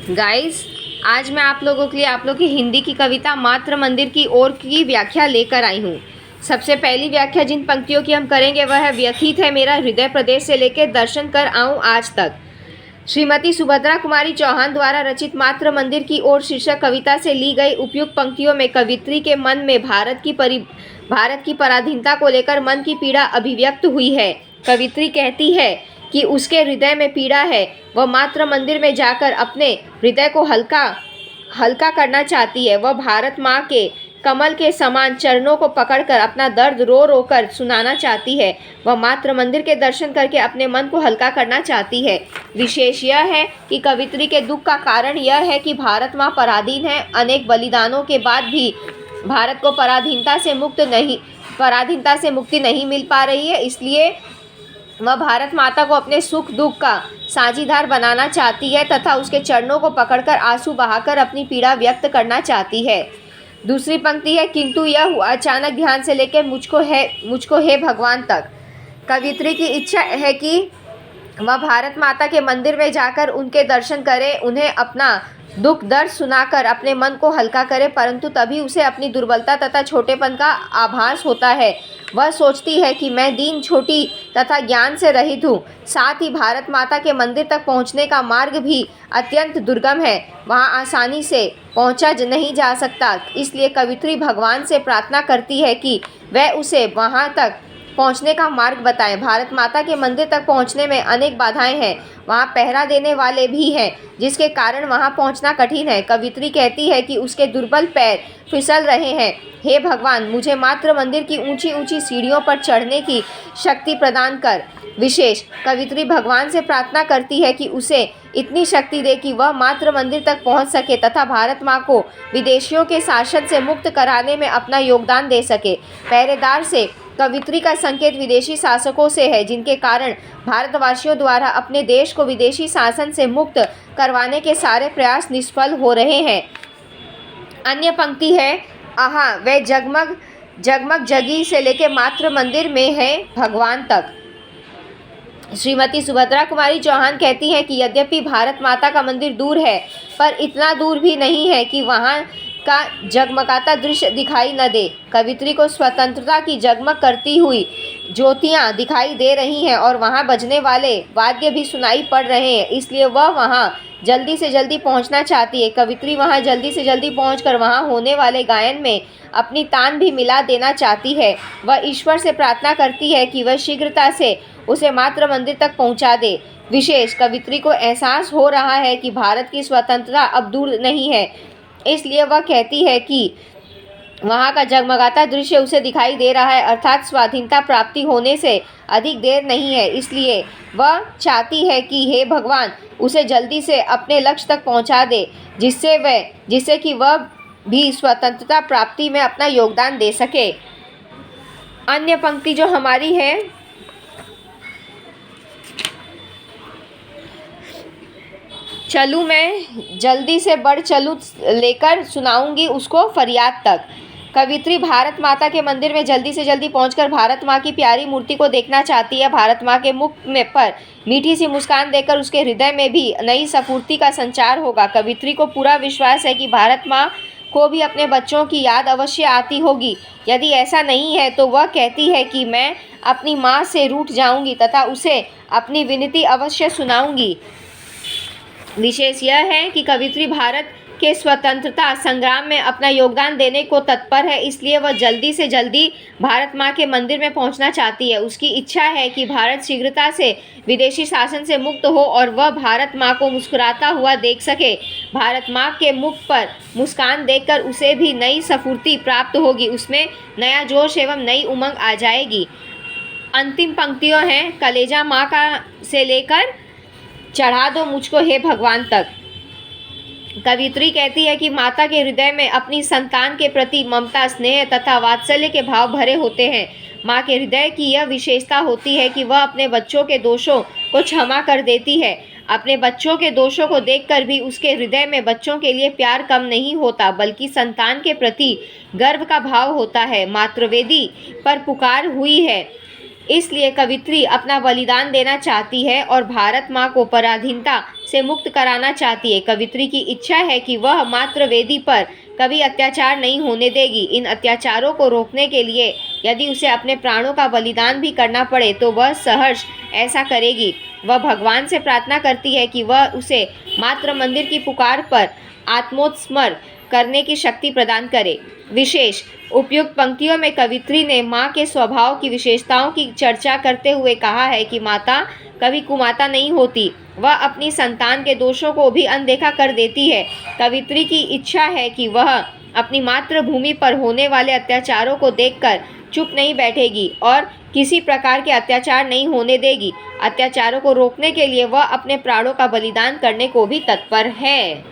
Guys, आज मैं आप लोगों के लिए आप लोग की हिंदी की कविता मात्र मंदिर की ओर की व्याख्या लेकर आई हूँ। सबसे पहली व्याख्या जिन पंक्तियों की हम करेंगे वह है, व्यथित है मेरा हृदय प्रदेश से लेकर दर्शन कर आऊँ आज तक। श्रीमती सुभद्रा कुमारी चौहान द्वारा रचित मात्र मंदिर की ओर शीर्षक कविता से ली गई उपयुक्त पंक्तियों में कवित्री के मन में भारत की पराधीनता को लेकर मन की पीड़ा अभिव्यक्त हुई है। कवित्री कहती है कि उसके हृदय में पीड़ा है, वह मात्र मंदिर में जाकर अपने हृदय को हल्का करना चाहती है। वह भारत माँ के कमल के समान चरणों को पकड़कर अपना दर्द रो रो कर सुनाना चाहती है। वह मात्र मंदिर के दर्शन करके अपने मन को हल्का करना चाहती है। विशेष यह है कि कवित्री के दुख का कारण यह है कि भारत माँ पराधीन है। अनेक बलिदानों के बाद भी भारत को पराधीनता से मुक्ति नहीं मिल पा रही है। इसलिए वह भारत माता को अपने सुख दुख का साझीदार बनाना चाहती है तथा उसके चरणों को पकड़कर आंसू बहाकर अपनी पीड़ा व्यक्त करना चाहती है। दूसरी पंक्ति है, किंतु यह हुआ अचानक ध्यान से लेकर मुझको हे भगवान तक। कवित्री की इच्छा है कि वह भारत माता के मंदिर में जाकर उनके दर्शन करे, उन्हें अपना दुख दर्द सुनाकर अपने मन को हल्का करे, परंतु तभी उसे अपनी दुर्बलता तथा छोटेपन का आभास होता है। वह सोचती है कि मैं दीन, छोटी तथा ज्ञान से रहित हूँ। साथ ही भारत माता के मंदिर तक पहुँचने का मार्ग भी अत्यंत दुर्गम है, वहाँ आसानी से पहुँचा नहीं जा सकता। इसलिए कवित्री भगवान से प्रार्थना करती है कि वह उसे वहाँ तक पहुँचने का मार्ग बताएं। भारत माता के मंदिर तक पहुँचने में अनेक बाधाएं हैं, वहाँ पहरा देने वाले भी हैं, जिसके कारण वहाँ पहुँचना कठिन है। कवित्री कहती है कि उसके दुर्बल पैर फिसल रहे हैं। हे भगवान, मुझे मात्र मंदिर की ऊंची ऊंची सीढ़ियों पर चढ़ने की शक्ति प्रदान कर। विशेष कवित्री भगवान से प्रार्थना करती है कि उसे इतनी शक्ति दे कि वह मात्र मंदिर तक पहुंच सके तथा भारत माँ को विदेशियों के शासन से मुक्त कराने में अपना योगदान दे सके। पहरेदार से कवित्री का संकेत विदेशी शासकों से है, जिनके कारण भारतवासियों द्वारा अपने देश को विदेशी शासन से मुक्त करवाने के सारे प्रयास निष्फल हो रहे हैं। अन्य पंक्ति है, आहा वह जगमग जगमग जगी से लेकर मात्र मंदिर में है भगवान तक। श्रीमती सुभद्रा कुमारी चौहान कहती हैं कि यद्यपि भारत माता का मंदिर दूर है, पर इतना दूर भी नहीं है कि वहाँ का जगमगाता दृश्य दिखाई न दे। कवित्री को स्वतंत्रता की जगमग करती हुई ज्योतियाँ दिखाई दे रही हैं और वहाँ बजने वाले वाद्य भी सुनाई पड़ रहे हैं, इसलिए वह वहाँ जल्दी से जल्दी पहुँचना चाहती है। कवित्री वहाँ जल्दी से जल्दी पहुँचकर वहाँ होने वाले गायन में अपनी तान भी मिला देना चाहती है। वह ईश्वर से प्रार्थना करती है कि वह शीघ्रता से उसे मात्र मंदिर तक पहुँचा दे। विशेष कवित्री को एहसास हो रहा है कि भारत की स्वतंत्रता अब दूर नहीं है, इसलिए वह कहती है कि वहाँ का जगमगाता दृश्य उसे दिखाई दे रहा है, अर्थात स्वाधीनता प्राप्ति होने से अधिक देर नहीं है। इसलिए वह चाहती है कि हे भगवान, उसे जल्दी से अपने लक्ष्य तक पहुँचा दे, जिससे कि वह भी स्वतंत्रता प्राप्ति में अपना योगदान दे सके। अन्य पंक्ति जो हमारी है, चलूँ मैं जल्दी से बढ़ चलूँ लेकर सुनाऊंगी उसको फरियाद तक। कवित्री भारत माता के मंदिर में जल्दी से जल्दी पहुंचकर भारत माँ की प्यारी मूर्ति को देखना चाहती है। भारत माँ के मुख में पर मीठी सी मुस्कान देकर उसके हृदय में भी नई स्फूर्ति का संचार होगा। कवित्री को पूरा विश्वास है कि भारत माँ को भी अपने बच्चों की याद अवश्य आती होगी। यदि ऐसा नहीं है तो वह कहती है कि मैं अपनी माँ से रूठ जाऊँगी तथा उसे अपनी विनती अवश्य सुनाऊँगी। विशेष यह है कि कवित्री भारत के स्वतंत्रता संग्राम में अपना योगदान देने को तत्पर है, इसलिए वह जल्दी से जल्दी भारत माँ के मंदिर में पहुँचना चाहती है। उसकी इच्छा है कि भारत शीघ्रता से विदेशी शासन से मुक्त हो और वह भारत माँ को मुस्कुराता हुआ देख सके। भारत माँ के मुख पर मुस्कान देखकर उसे भी नई स्फूर्ति प्राप्त होगी, उसमें नया जोश एवं नई उमंग आ जाएगी। अंतिम पंक्तियों हैं, कलेजा माँ का से लेकर चढ़ा दो मुझको हे भगवान तक। कवित्री कहती है कि माता के हृदय में अपनी संतान के प्रति ममता, स्नेह तथा वात्सल्य के भाव भरे होते हैं। माँ के हृदय की यह विशेषता होती है कि वह अपने बच्चों के दोषों को क्षमा कर देती है। अपने बच्चों के दोषों को देखकर भी उसके हृदय में बच्चों के लिए प्यार कम नहीं होता, बल्कि संतान के प्रति गर्व का भाव होता है। मातृवेदी पर पुकार हुई है इसलिए कवित्री अपना बलिदान देना चाहती है और भारत माँ को पराधीनता से मुक्त कराना चाहती है। कवित्री की इच्छा है कि वह मात्र वेदी पर कभी अत्याचार नहीं होने देगी। इन अत्याचारों को रोकने के लिए यदि उसे अपने प्राणों का बलिदान भी करना पड़े तो वह सहर्ष ऐसा करेगी। वह भगवान से प्रार्थना करती है कि वह उसे मात्र मंदिर की पुकार पर आत्मोत्समर करने की शक्ति प्रदान करे। विशेष उपयुक्त पंक्तियों में कवित्री ने माँ के स्वभाव की विशेषताओं की चर्चा करते हुए कहा है कि माता कभी कुमाता नहीं होती, वह अपनी संतान के दोषों को भी अनदेखा कर देती है। कवित्री की इच्छा है कि वह अपनी मातृभूमि पर होने वाले अत्याचारों को देखकर चुप नहीं बैठेगी और किसी प्रकार के अत्याचार नहीं होने देगी। अत्याचारों को रोकने के लिए वह अपने प्राणों का बलिदान करने को भी तत्पर है।